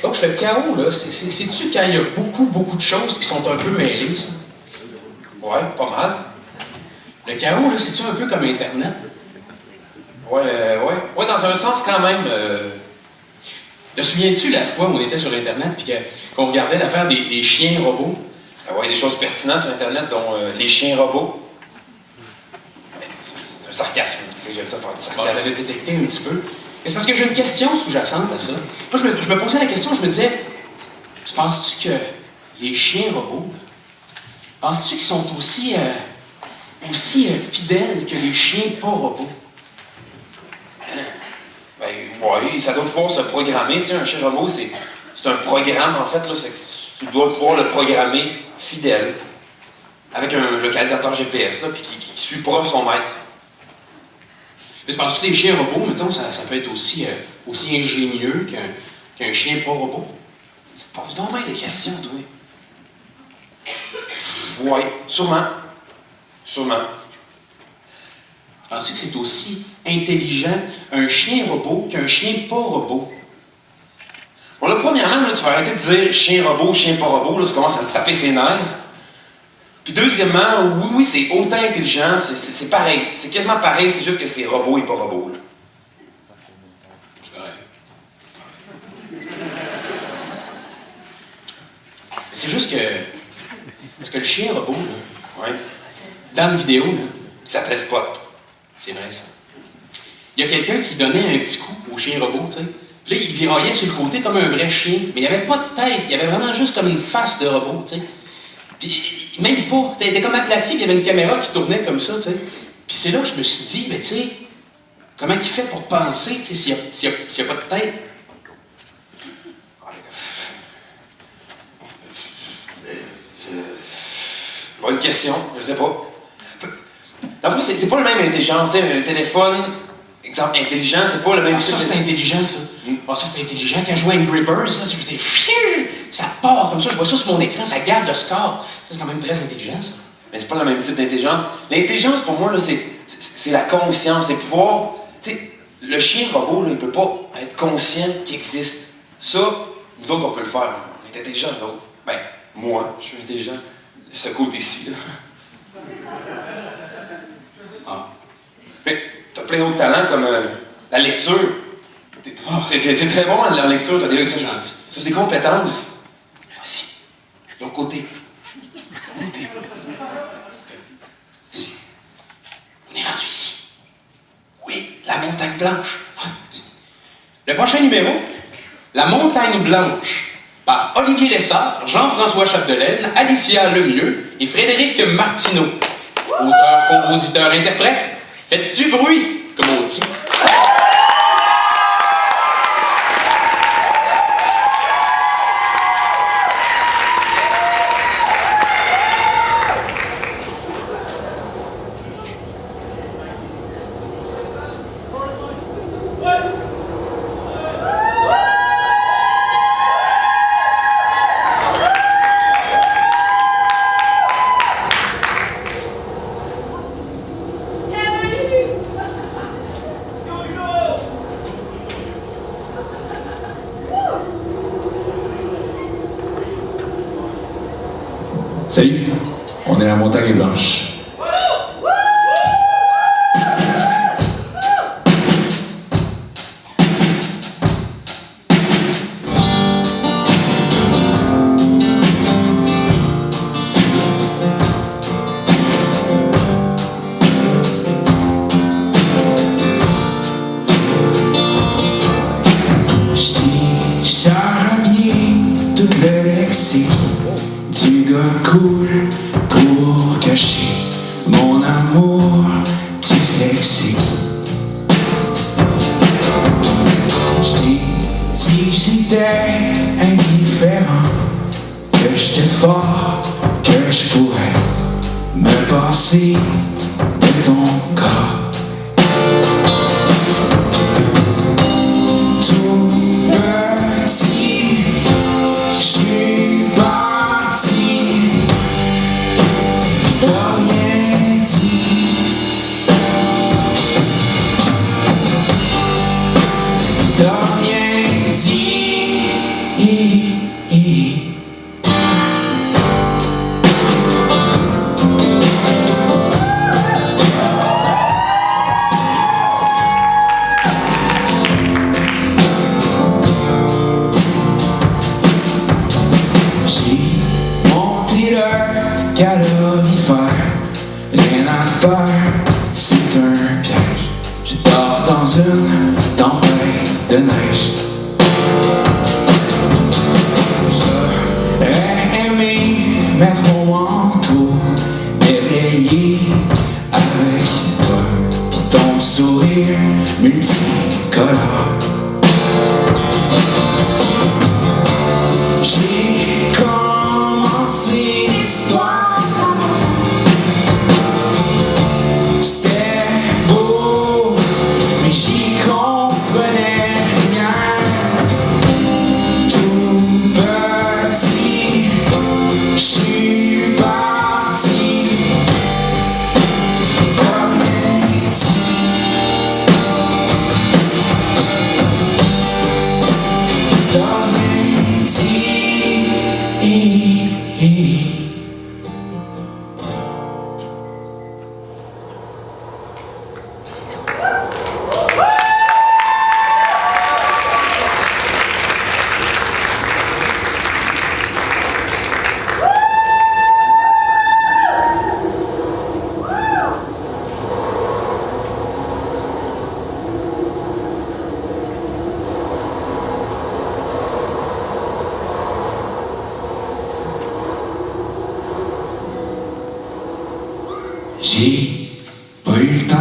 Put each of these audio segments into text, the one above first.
Donc, le chaos, là, c'est-tu quand il y a beaucoup de choses qui sont un peu mêlées, ça? Ouais, pas mal. Le chaos, là, c'est-tu un peu comme Internet? Ouais, dans un sens, quand même. Te souviens-tu la fois où on était sur Internet et qu'on regardait l'affaire des chiens robots? Ouais, des choses pertinentes sur Internet, dont les chiens robots. C'est un sarcasme, tu sais, j'aime ça faire du sarcasme. Bon, je l'avais détecté un petit peu. Et c'est parce que j'ai une question sous-jacente à ça. Moi, je me posais la question, je me disais, tu penses-tu que les chiens robots, penses-tu qu'ils sont aussi fidèles que les chiens pas robots? Ben, oui, ça doit pouvoir se programmer. Tu sais, un chien robot, c'est un programme, en fait, là, c'est que tu dois pouvoir le programmer fidèle, avec un localisateur GPS, là, puis qui suit proche son maître. Mais tu penses que les chiens robots, mettons, ça peut être aussi ingénieux qu'un chien pas robot? Tu te poses donc bien des questions, toi. Oui, sûrement. Penses-tu que c'est aussi intelligent un chien robot qu'un chien pas robot? Bon, là, premièrement, là, tu vas arrêter de dire chien robot, chien pas robot, là, tu commences à me taper ses nerfs. Puis deuxièmement, oui, c'est autant intelligent, c'est pareil. C'est quasiment pareil, c'est juste que c'est robot et pas robot, là. C'est correct. Mais c'est juste que... Parce que le chien robot, là, ouais, dans la vidéo, là, il s'appelle Spot. C'est vrai, ça. Il y a quelqu'un qui donnait un petit coup au chien robot, tu sais. Puis là, il viraillait sur le côté comme un vrai chien. Mais il n'y avait pas de tête. Il y avait vraiment juste comme une face de robot, tu sais. Puis même pas. Il était comme aplati, puis il y avait une caméra qui tournait comme ça, tu sais. Puis c'est là que je me suis dit, mais tu sais, comment il fait pour penser, tu sais, s'il n'y a pas de tête? Bonne question, je sais pas. En fait, c'est pas la même intelligence. Un téléphone, exemple, intelligent, c'est pas le même... ça, c'est intelligent, ça. Ça, c'est intelligent. Quand je joue à Angry Birds, là, je dis, ça part comme ça, je vois ça sur mon écran, ça garde le score. Ça, c'est quand même très intelligent, ça. Mais c'est pas le même type d'intelligence. L'intelligence, pour moi, là, c'est la conscience. C'est pouvoir... Tu sais, le chien robot, là, il peut pas être conscient qu'il existe. Ça, nous autres, on peut le faire. On est intelligents, nous autres. Ben, moi, je suis intelligent. Ce côté-ci, là. Ah. Mais t'as plein d'autres talents comme la lecture. T'es très bon en lecture, t'as des gentil. T'as des compétences. Vas-y, l'autre côté. On est rendu ici. Oui, la montagne blanche. Le prochain numéro, La montagne blanche, par Olivier Lessard, Jean-François Chapdelaine, Alicia Lemieux et Frédéric Martineau. Auteur, compositeur, interprète, faites du bruit, comme on dit. Salut, on est à la montagne blanche. Cool pour cacher mon amour dyslexique. Je t'ai dit que j'étais indifférent, que j'étais fort, que je pourrais me passer de ton corps. Tout petit, je suis parti. T'as rien dit, t'as rien dit. J'ai pas eu le temps.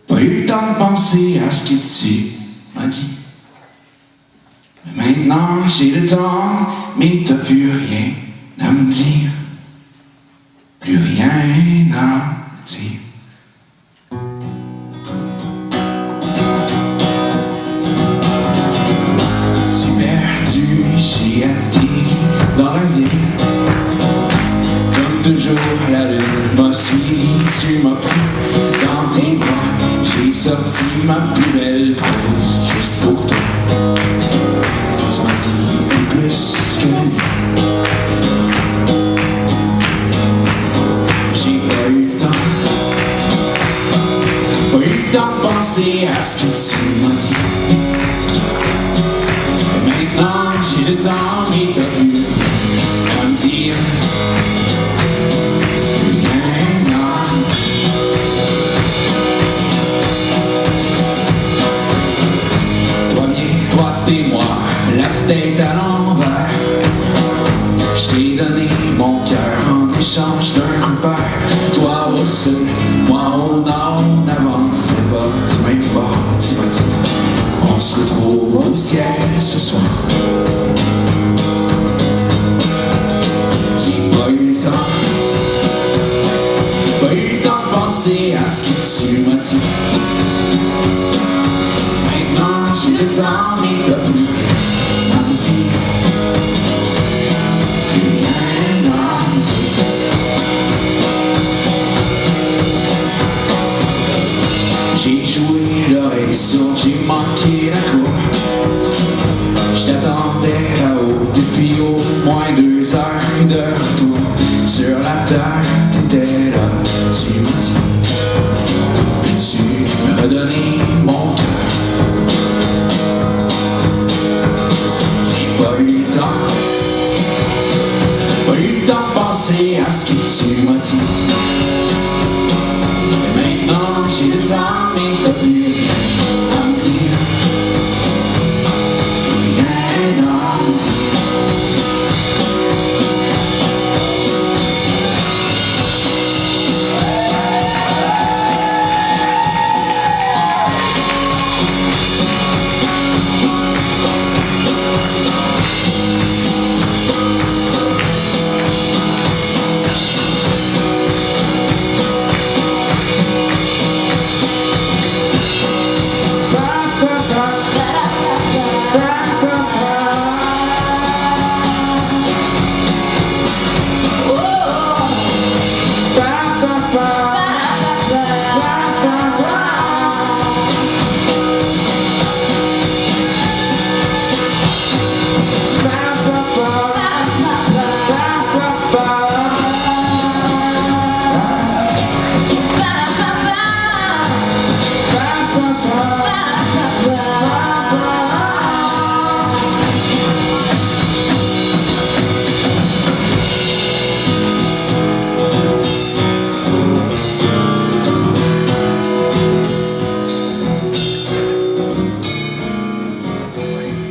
Pas eu le temps de penser à ce que tu m'as dit. Mais maintenant j'ai le temps, mais t'as plus rien à me dire. Plus rien à me dire. J'ai perdu, j'ai atterri dans la ville. Comme toujours, la lune m'a suivi, tu m'as pris dans tes bras. J'ai sorti ma plus belle prose juste pour toi. Tu m'as dit plus que la nuit. J'ai pas eu le temps, pas eu le temps de penser à ce que tu m'as dit. Et maintenant j'ai le temps, mais t'as plus rien à me dire. Tête à l'envers, je t'ai donné mon cœur en échange d'un coupeur. Toi au sud, moi au nord, n'avance pas du même bord. Tu m'as dit, on se retrouve au ciel ce soir. J'ai pas eu le temps, pas eu le temps de penser à ce que tu m'as dit. Maintenant j'ai le temps, mais t'as plus rien. J'ai joué l'oreille sourde, j'ai manqué la cour. Je t'attendais là-haut depuis au moins 2 heures de retour. Sur la terre, t'étais là, tu m'as dit. Et tu m'as donné mon cœur. J'ai pas eu le temps, pas eu le temps de penser à ce que tu m'as dit. Et maintenant j'ai le temps, mais t'as plus rien à me dire. Rien à me dire.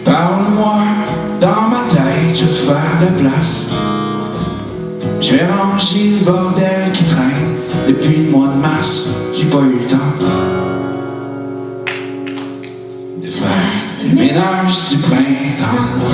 Parle-moi, dans ma tête, je vais te faire de la place. Je vais ranger le bordel qui traîne depuis le mois de mars. J'ai pas eu le temps de faire le ménage du printemps.